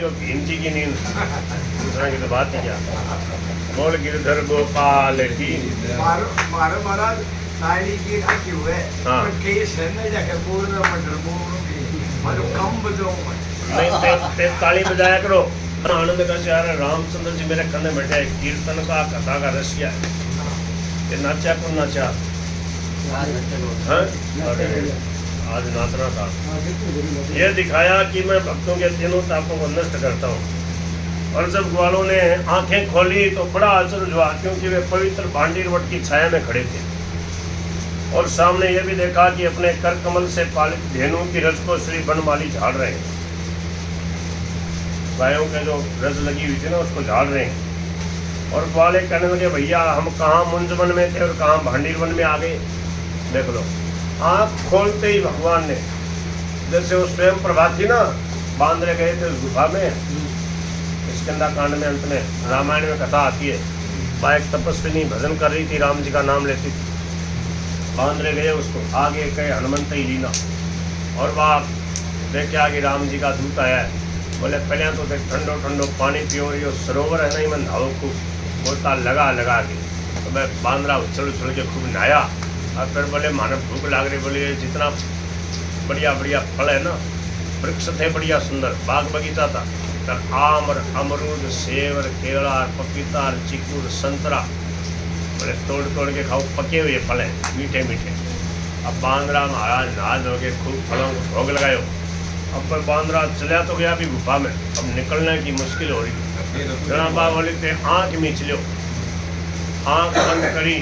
जो भीम जी की नींद दूसरा की तो बात ही क्या। बोल गिरधर गोपाल की मारो महाराज नाली की राखी हुए हाँ। पर केस है ना जाके बोल रहा मंडल बोल की मारो कम बजाओ नहीं ते ताली बजाया करो। आनंद का शहर है रामचंद्र जी मेरे कंधे बैठे है कीर्तन का कथा का रसिया है ये नाचा कौन नाचा हाँ? अरे आज नाचना था। ये दिखाया कि मैं भक्तों के तीनों तापों को नष्ट करता हूँ। और जब ग्वालों ने आंखें खोली तो बड़ा आश्चर्य हुआ क्योंकि वे पवित्र भांडीर वट की छाया में खड़े थे और सामने ये भी देखा कि अपने कर कमल से पालित धेनु की रज को श्री बनमाली झाड़ रहे हैं। गायों के जो रज लगी हुई थी ना उसको झाड़ रहे हैं। और ग्वाले कहने लगे भैया हम कहाँ मुंज वन में थे और कहाँ भांडीर वन में आ गए। देख लो आँख खोलते ही भगवान ने जैसे वो स्वयं प्रभात थी ना बांद्रे गए थे उस गुफा में। किष्किंधा कांड में अंत में रामायण में कथा आती है वह एक तपस्विनी भजन कर रही थी राम जी का नाम लेती थी। बांद्रे गए उसको आगे कहे हनुमंत ही लीना और वहाँ देखे आगे राम जी का दूत आया है। बोले पहले तो देख ठंडो ठंडो पानी पियो रही हो सरोवर है नहीं मन नहाओ खूब बोलता लगा के तो मैं बांद्रा उछल के खूब नहाया। और फिर बोले मानव भूख लाग रही बोले जितना बढ़िया बढ़िया फल है ना वृक्ष थे बढ़िया सुंदर बाग बगीचा था तर आम अमरूद सेव केला पपीता चीकू संतरा बोले तोड़ के खाओ पके हुए फल हैं मीठे मीठे। अब बांद्रा महाराज नहा धो के खूब फलों को भोग लगायो। अब पर बांद्रा चला तो गया भी गुफा में अब निकलने की मुश्किल हो रही। जरा बा बोले थे आँख मीच लो आँख बंद करी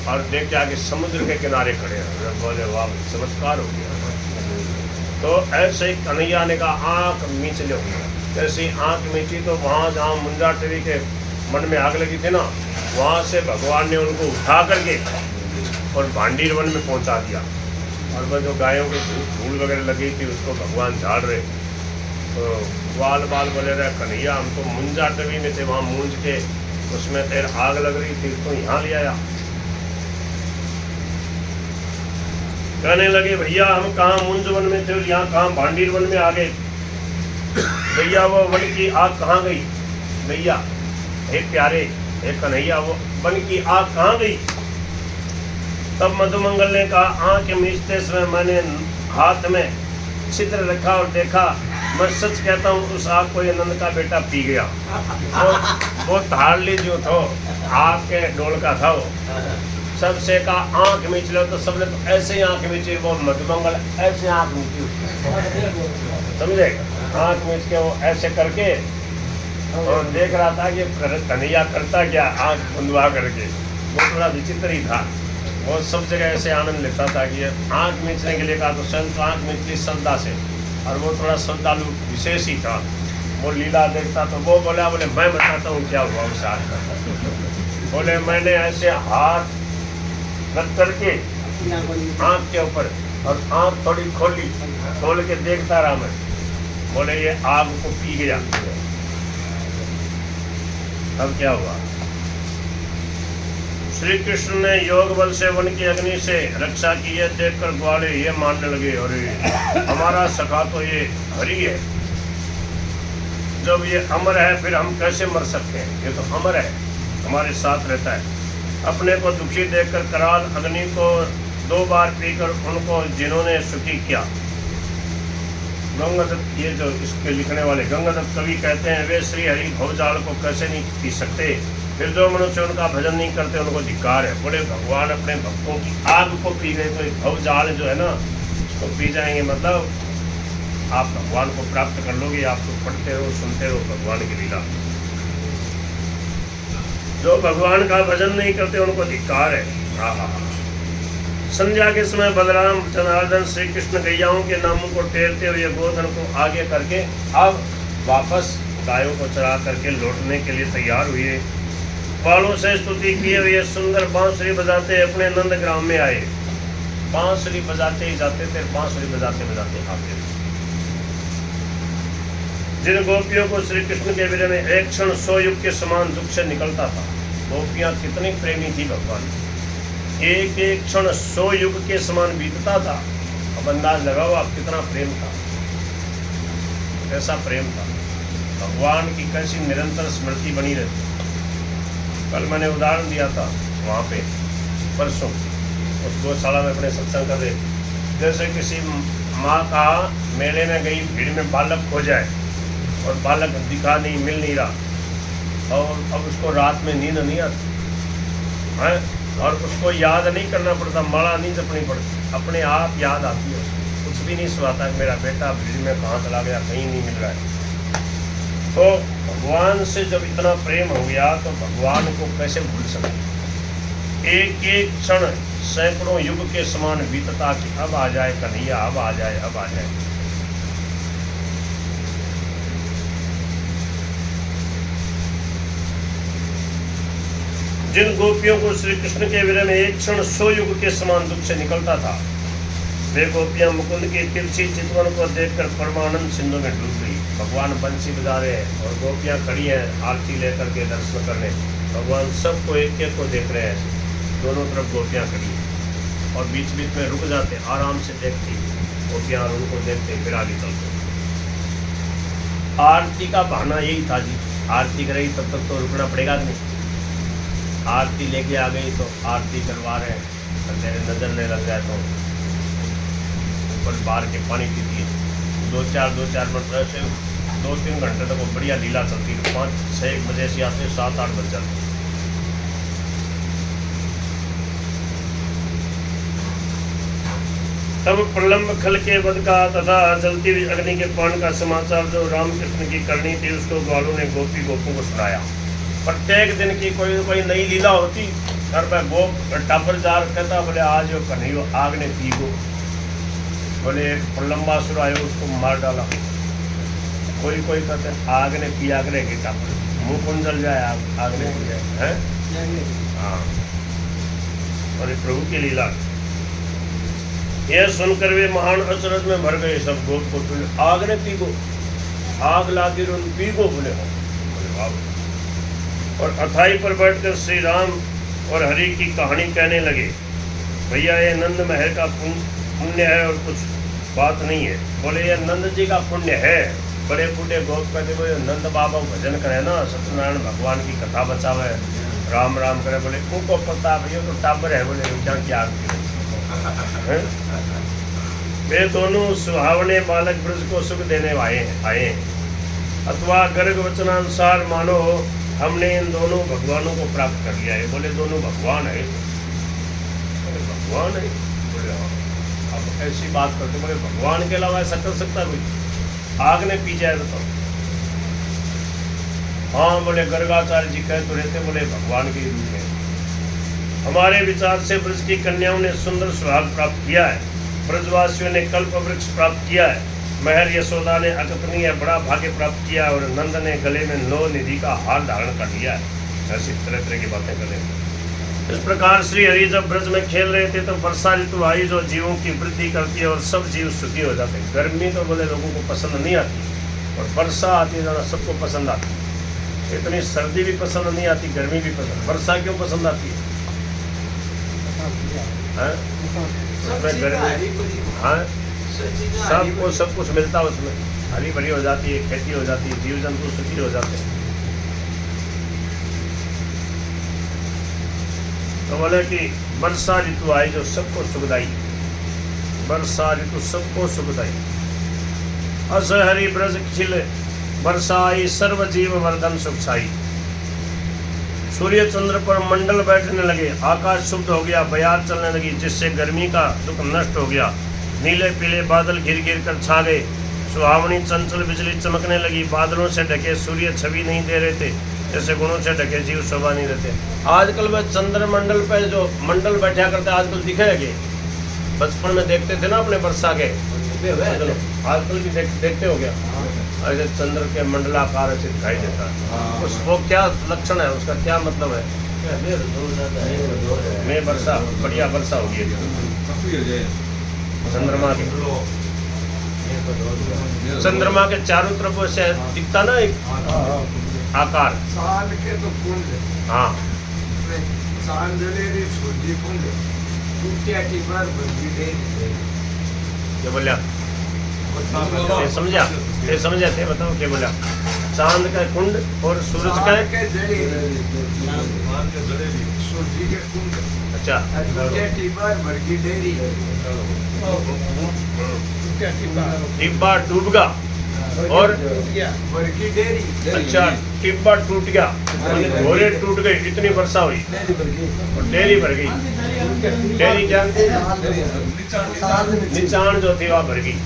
और देख के आगे समुद्र के किनारे खड़े हैं। बोले वाह चमत्कार हो गया। तो ऐसे ही कन्हैया ने कहा आँख मीच लो। जैसे आँख मीची तो वहाँ जहाँ मुंजा टेरी के मन में आग लगी थी ना वहाँ से भगवान ने उनको उठा करके और भांडीर वन में पहुँचा दिया। और वह जो गायों की धूल वगैरह लगी थी उसको भगवान झाड़ रहे। तो ग्वाल बाल बोले रहे कन्हैया हम तो मुंजा टेरी में थे वहाँ मूंज के उसमें तेरे आग लग रही थी तो यहाँ ले आया। कहने लगे भैया हम कहाँ मुंज वन में थे और यहाँ कहाँ भांडीर वन में आ गए। भैया वो वन की आग कहाँ गई भैया हे प्यारे हे कन्हैया वो वन की आग कहाँ गई। तब मधुमंगल ने कहा आँख मीचते समय मैंने हाथ में छिद्र रखा और देखा मैं सच कहता हूँ उस आग को ये नंद का बेटा पी गया। वो धारली जो था आग के डोल का था वो सबसे का आँख मीच लो तो सबने तो ऐसे ही आँख मीची। वो मधुमंगल ऐसे आँख मीची समझे आँख मीच के वो ऐसे करके और देख रहा था कि कन्हैया करता क्या आँख बंधवा करके। वो थोड़ा विचित्र ही था वो सब जगह ऐसे आनंद लेता था कि आँख मीचने के लिए कहा तो स्वयं तो आँख मीच ली श्रद्धा से और वो थोड़ा श्रद्धालु विशेष ही था। वो लीला देखता तो वो बोला बोले मैं बताता हूँ क्या हुआ उस आँख का। बोले मैंने ऐसे हाथ रख करके आँख के ऊपर और आँख थोड़ी खोल के देखता रहा मैं। बोले ये आग को पी गया। अब क्या हुआ श्री कृष्ण ने योग बल से वन की अग्नि से रक्षा की है देखकर ग्वाले ये मानने लगे अरे हमारा सखा तो ये हरि है। जब ये अमर है फिर हम कैसे मर सकते हैं ये तो अमर है हमारे साथ रहता है। अपने को दुखी देखकर कराल अग्नि को 2 बार पीकर उनको जिन्होंने सुखी किया। गंगादत्त ये जो इसके लिखने वाले गंगादत्त कवि कहते हैं वे श्री हरि भवजाल को कैसे नहीं पी सकते फिर जो मनुष्य उनका भजन नहीं करते उनको धिक्कार है। बोले भगवान अपने भक्तों की आग को पी गए तो भवजाल जो है ना उसको पी जाएंगे मतलब आप भगवान को प्राप्त कर लोगे। आप तो पढ़ते रहो सुनते रहो भगवान की लीला। जो भगवान का भजन नहीं करते उनको धिक्कार है। संध्या के समय बलराम जनार्दन श्री कृष्ण गैयाओं के नामों को टेरते हुए गोधन को आगे करके अब वापस गायों को चरा करके लौटने के लिए तैयार हुए। बालों से स्तुति किए हुए सुंदर बांसुरी बजाते अपने नंद ग्राम में आए। बांसुरी बजाते ही जाते थे बांसुरी बजाते बजाते आते। जिन गोपियों को श्री कृष्ण के विरह में एक क्षण 100 युग के समान दुख से निकलता था। गोपियां कितनी प्रेमी थी भगवान। एक एक क्षण 100 युग के समान बीतता था। अब अंदाज लगाओ आप कितना प्रेम था कैसा प्रेम था। भगवान की कैसी निरंतर स्मृति बनी रहती। कल मैंने उदाहरण दिया था वहाँ पे परसों उस गौशाला में अपने सत्संग कर रहे थे। जैसे किसी माँ का मेले में गई, भीड़ में बालक खो जाए और बालक दिखा नहीं, मिल नहीं रहा, और अब उसको रात में नींद नहीं आती है और उसको याद नहीं करना पड़ता, माला नहीं जपनी पड़ती, अपने आप याद आती है। कुछ भी नहीं सुनाता कि मेरा बेटा भीड़ में कहाँ चला गया, कहीं नहीं मिल रहा है। तो भगवान से जब इतना प्रेम हो गया तो भगवान को कैसे भूल सकते। एक एक क्षण सैकड़ों युग के समान बीतता कि अब आ जाए कन्हैया, अब आ जाए, अब आ जाए। जिन गोपियों को श्री कृष्ण के विरह में एक क्षण 100 युग के समान दुख से निकलता था, वे गोपियां मुकुंद की तिरछी चितवन को देखकर परमानंद सिंधु में डूब गई। भगवान बंसी बजा रहे हैं और गोपियां खड़ी हैं आरती लेकर के दर्शन करने। भगवान सबको एक एक को देख रहे हैं, दोनों तरफ गोपियां खड़ी हैं और बीच बीच में रुक जाते, आराम से देखती गोपियां और उनको देखते फिर आगे चलते। आरती का बहाना यही था जी, आरती करेगी तब तक तो रुकना पड़ेगा नहीं। आरती लेके आ गई तो आरती करवा रहे हैं, मेरे नजर नहीं लग जाए तो ऊपर बाहर के पानी पीती है। 2-4 मिनट ऐसे 2-3 घंटे तक वो बढ़िया लीला चलती है। 5-6 बजे से आते 7-8 बज जाते। तब प्रलंब खल के वध का तथा जलती हुई अग्नि के पान का समाचार जो रामकृष्ण की करनी थी उसको ग्वालों ने गोपी गोपों को सुनाया। प्रत्येक दिन की कोई नई लीला होती, घर पर गोप टापर जार कहता, बोले आज वो कन्हैया आग ने पी गो, बोले एक प्रलंबासुर आयो उसको मार डाला। कोई कहते आग ने पिया करेगी टापर, मुँह कौन जल जाए, आग ने पी जाए है। हाँ, और प्रभु की लीला। यह सुनकर वे महान अचरज में भर गए। सब गोप को बोले आग ने पी गो, आग लागी रोन पी गो, बोले बाबा। और अथाई पर बैठकर श्री राम और हरि की कहानी कहने लगे। भैया ये नंद महल का पुण्य है और कुछ बात नहीं है। बोले ये नंद जी का पुण्य है। बड़े बूढ़े गोप कहते बोले नंद बाबा भजन करे ना, सत्यनारायण भगवान की कथा बचावे, राम राम करे। बोले उनको पता भैया तो टाबर है, बोले क्या है? वे दोनों सुहावने बालक ब्रज को सुख देने आए अथवा गर्ग वचनानुसार मानो हमने इन दोनों भगवानों को प्राप्त कर लिया है। बोले दोनों भगवान है, बोले भगवान है, बोले हाँ। अब ऐसी बात करते, बोले भगवान के अलावा ऐसा कर सकता कोई, आग ने पी जाए बताओ। हाँ बोले गर्गाचार्य जी कह तो रहते, बोले भगवान के रूप में। हमारे विचार से ब्रज की कन्याओं ने सुंदर सुहाग प्राप्त किया है, ब्रजवासियों ने कल्प वृक्ष प्राप्त किया है, महर यशोदा ने अकथनीय बड़ा भाग्य प्राप्त किया और नंद ने गले में 9 निधि का हार धारण कर लिया है। ऐसी तरह तरह की बातें करें। इस प्रकार श्री हरि जब ब्रज में खेल रहे थे तो वर्षा ऋतु आई जो जीवों की वृद्धि करती है और सब जीव सुखी हो जाते हैं। गर्मी तो बोले लोगों को पसंद नहीं आती और वर्षा आती है ज़्यादा सबको पसंद आती है। इतनी सर्दी भी पसंद नहीं आती, गर्मी भी पसंद। वर्षा क्यों पसंद आती है? उसमें गर्मी, हाँ सबको सब कुछ मिलता है, उसमें हरी भरी हो जाती है, खेती हो जाती है, जीव जंतु सुखी हो जाते हैं। तो बोले कि वर्षा ऋतु आई जो सबको सुखदाई, वर्षा ऋतु सबको सुखदाई। अस हरि ब्रज खिल वर्षा आई सर्व जीव वर्धन सुख छाई। सूर्य चंद्र पर मंडल बैठने लगे, आकाश शुद्ध हो गया, बयार चलने लगी जिससे गर्मी का दुख नष्ट हो गया। नीले पीले बादल घिर घिर कर छा गए, सुहावनी चंचल बिजली चमकने लगी। बादलों से ढके सूर्य छवि नहीं दे रहे थे, जैसे गुणों से ढके जीव शोभा नहीं देते। आजकल में चंद्रमंडल पे जो मंडल बैठा करते आजकल दिखेंगे, बचपन में देखते थे ना अपने वर्षा के, आजकल भी देखते हो गया ऐसे चंद्र के मंडलाकार ऐसे दिखाई देता है। उस वो क्या लक्षण है, उसका क्या मतलब है? मैं वर्षा बढ़िया वर्षा होगी चंद्रमा के, चंद्रमा के चारों तरफ से दिखता ना एक आकार। साल के तो कुंड, हाँ साल जले छोटी कुंड टूटिया की बार बंदी दे। क्या बोलिया? समझा? ये समझे थे, बताओ क्या बोला? चांद का कुंड और सूरज का चांद के जड़े सूरज के कुंड अच्छा टूटे टिब्बर भर की डेरी टिब्बा डूब गया और भर की डेरी अच्छा टिब्बा टूट गया घोड़े टूट गए इतनी वर्षा हुई और डेरी भर गई डेरी क्या निचान जो थी वह भर गई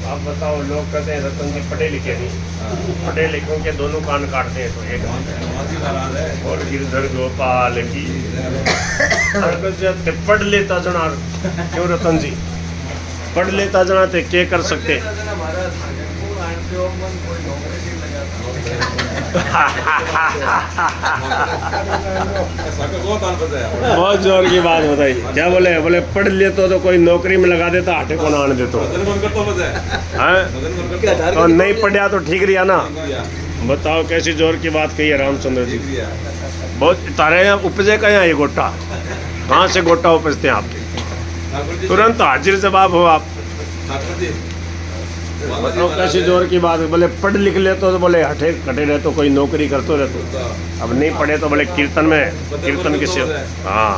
आप बताओ लोग कहते हैं रतन जी पढ़े लिखे नहीं पढ़े लिखों के दोनों कान काटते हैं तो एक और गिरधर गोपाल की पढ़ लेता जना क्यों रतन जी पढ़ लेता जना ते क्या कर सकते बहुत जोर की बात बताई क्या बोले बोले पढ़ ले तो कोई नौकरी में लगा देता हटे को आने देते तो नहीं पढ़ा तो ठीक रहा ना बताओ कैसी जोर की बात कही है रामचंद्र जी बहुत तारे यहाँ उपजे का यहाँ ये गोटा कहाँ से गोटा उपजते हैं आपके तुरंत हाजिर जवाब हो आप बताओ कैसी जोर की बात है बोले पढ़ लिख ले तो बोले हटे कटे रहे तो कोई नौकरी करते रहे तो अब नहीं पढ़े तो बोले कीर्तन में कीर्तन किसे हाँ